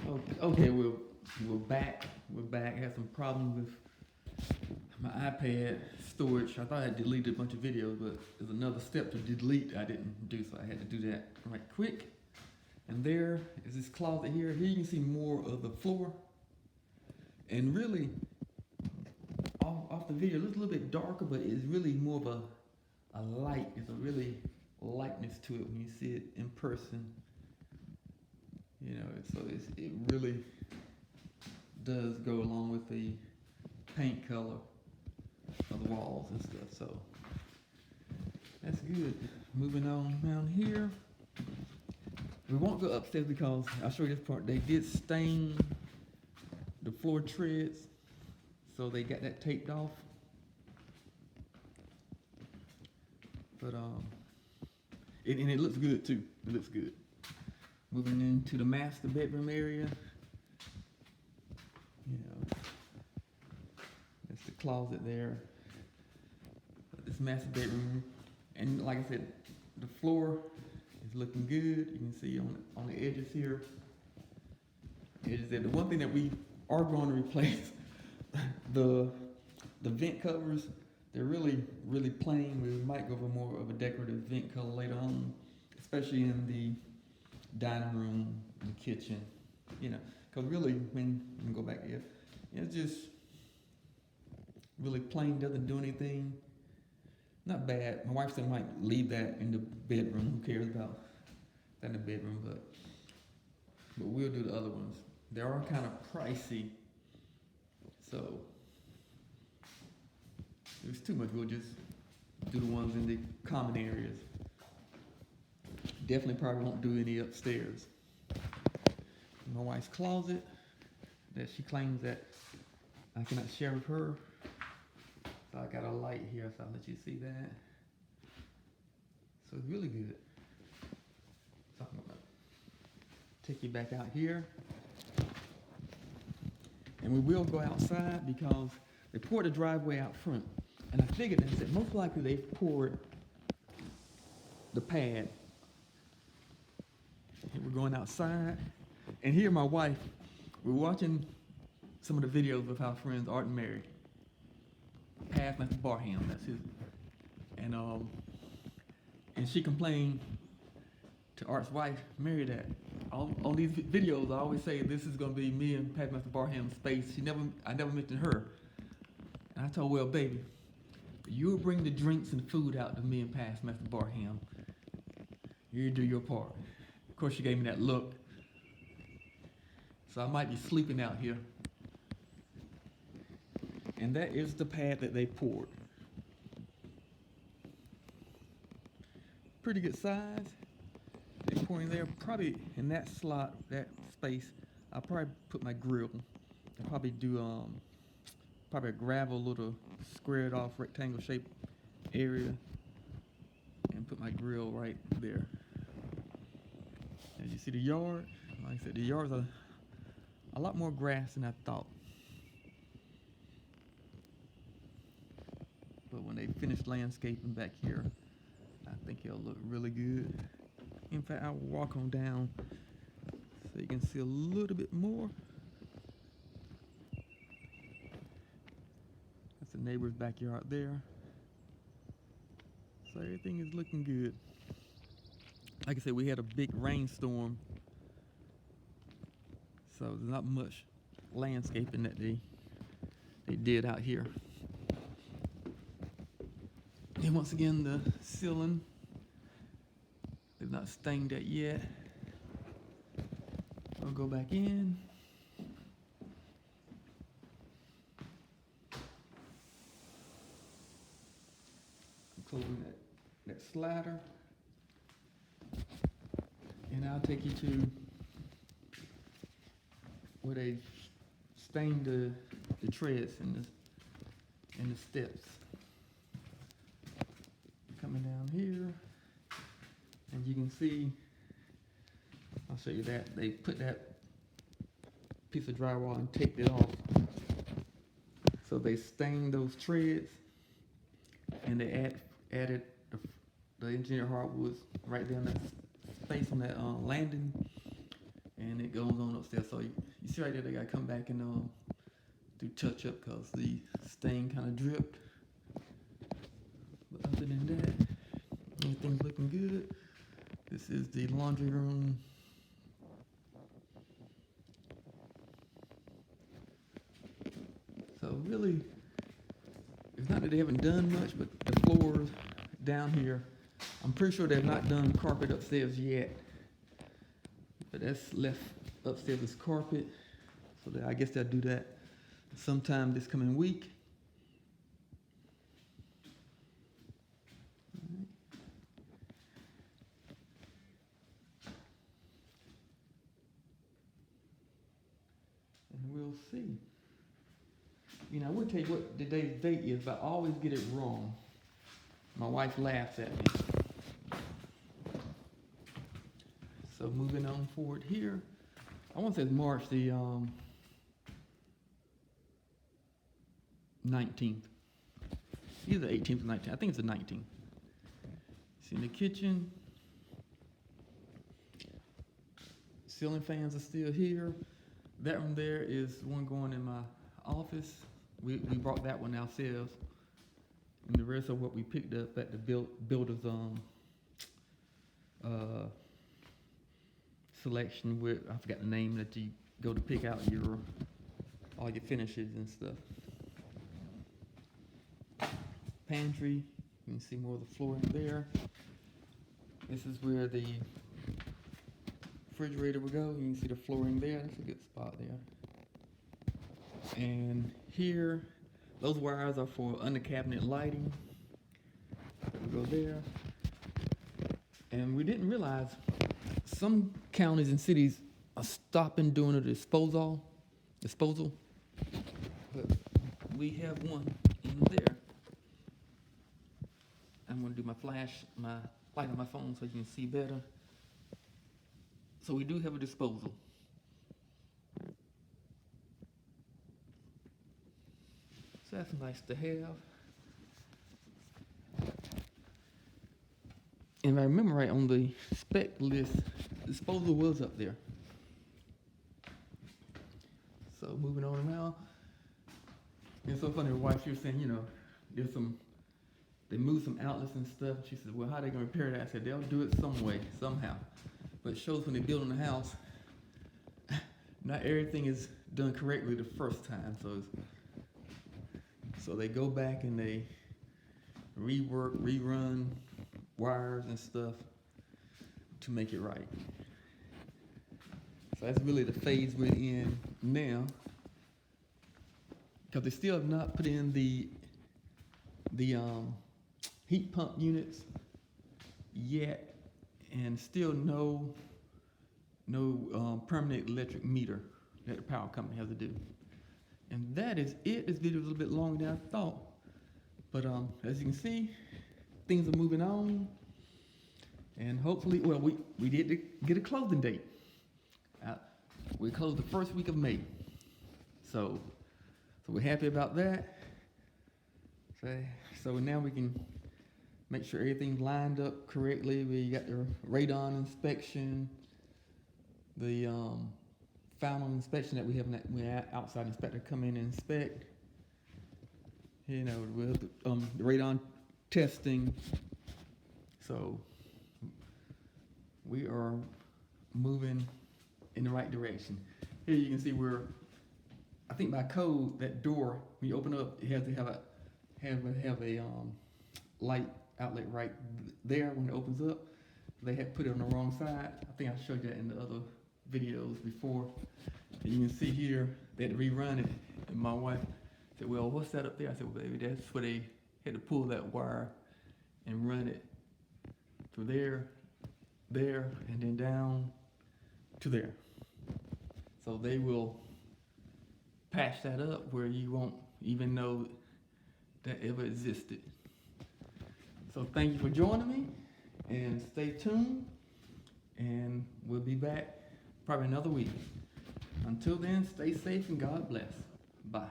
Okay, we're back. We're back. I had some problems with my iPad storage. I thought I had deleted a bunch of videos, but there's another step to delete I didn't do, so I had to do that right quick. And there is this closet here. Here you can see more of the floor. And really, off the video, it looks a little bit darker, but it's really more of a light. It's a really lightness to it when you see it in person. You know, it really does go along with the paint color of the walls and stuff. So that's good. Moving on down here. We won't go upstairs because I'll show you this part. They did stain the floor treads, so they got that taped off. But and it looks good too. It looks good. Moving into the master bedroom area. You know, that's the closet there. This master bedroom, and like I said, the floor is looking good. You can see on the edges here. Edges there. The one thing that we are going to replace the vent covers. They're really plain. We might go for more of a decorative vent color later on, especially in the dining room and kitchen. You know, because really, when you go back here, it's just really plain. Doesn't do anything. Not bad. My wife said I might leave that in the bedroom. Who cares about that in the bedroom? But we'll do the other ones. They are kind of pricey, so if it's too much, we'll just do the ones in the common areas. Definitely probably won't do any upstairs. My wife's closet that she claims that I cannot share with her. So I got a light here, so I'll let you see that. So it's really good. So I'm gonna take you back out here. And we will go outside because they poured a driveway out front. And I figured that most likely they poured the pad. And we're going outside. And here my wife, we're watching some of the videos of our friends Art and Mary. Past Mr. Barham, that's his. And she complained to Art's wife, Mary, that on these videos I always say this is gonna be me and Pat Mr. Barham's space. I never mentioned her. And I told, well, baby, you'll bring the drinks and food out to me and Pat Mr. Barham. You do your part. Of course, she gave me that look. So I might be sleeping out here. And that is the pad that they poured. Pretty good size. They're pouring there. Probably in that slot, that space, I'll probably put my grill. I'll probably do probably a gravel little squared off rectangle shaped area and put my grill right there. As you see the yard, like I said, the yard's a lot more grass than I thought. But when they finish landscaping back here, I think it'll look really good. In fact, I'll walk on down so you can see a little bit more. That's the neighbor's backyard there. So everything is looking good. Like I said, we had a big rainstorm, so there's not much landscaping that they did out here. And once again, the ceiling, they've not stained that yet. I'll go back in. I'm closing that slider. And I'll take you to where they stained the treads and the steps. Coming down here, and you can see, I'll show you that, they put that piece of drywall and taped it off. So they stained those treads, and they added the engineered hardwoods right there in that space on that landing, and it goes on upstairs. So you see right there, they gotta come back and do touch up because the stain kind of dripped. But other than that, everything's looking good. This is the laundry room. So really, it's not that they haven't done much, but the floors down here, I'm pretty sure they've not done carpet upstairs yet. But that's left upstairs is carpet. So I guess they'll do that sometime this coming week. And we'll see. You know, I will tell you what today's date is, but I always get it wrong. My wife laughs at me. So moving on forward here, I want to say it's March the 19th. Either 18th or 19th. I think it's the 19th. See in the kitchen. Ceiling fans are still here. That one there is one going in my office. We brought that one ourselves. And the rest of what we picked up at the builder's selection with, I forgot the name, that you go to pick out all your finishes and stuff. Pantry, you can see more of the flooring there. This is where the refrigerator will go. You can see the flooring there. That's a good spot there. And here, those wires are for under cabinet lighting. We'll go there. And we didn't realize some counties and cities are stopping doing a disposal, but we have one in there. I'm gonna do my light on my phone so you can see better. So we do have a disposal. So that's nice to have. And if I remember right, on the spec list, disposal was up there. So moving on now. It's so funny, my wife, she was saying, you know, they moved some outlets and stuff. She said, well, how are they gonna repair that? I said, they'll do it some way, somehow. But it shows when they build on the house, not everything is done correctly the first time. So they go back and they rerun wires and stuff to make it right. So that's really the phase we're in now, because they still have not put in the heat pump units yet, and still no permanent electric meter that the power company has to do. And that is it. This video is a little bit longer than I thought, but as you can see, things are moving on, and hopefully, well, we did get a closing date. We closed the first week of May, so we're happy about that. So now we can make sure everything's lined up correctly. We got the radon inspection, the final inspection that we have. We had outside inspector come in and inspect. You know, with the radon testing. So we are moving in the right direction. Here you can see where, I think by code, that door, when you open up, it has to have a light outlet right there when it opens up. They had put it on the wrong side. I think I showed you that in the other videos before. And you can see here, they had to rerun it. And my wife said, well, what's that up there? I said, well, baby, that's where they had to pull that wire and run it through there, and then down to there. So they will patch that up where you won't even know that ever existed. So thank you for joining me, and stay tuned, and we'll be back probably another week. Until then, stay safe and God bless. Bye.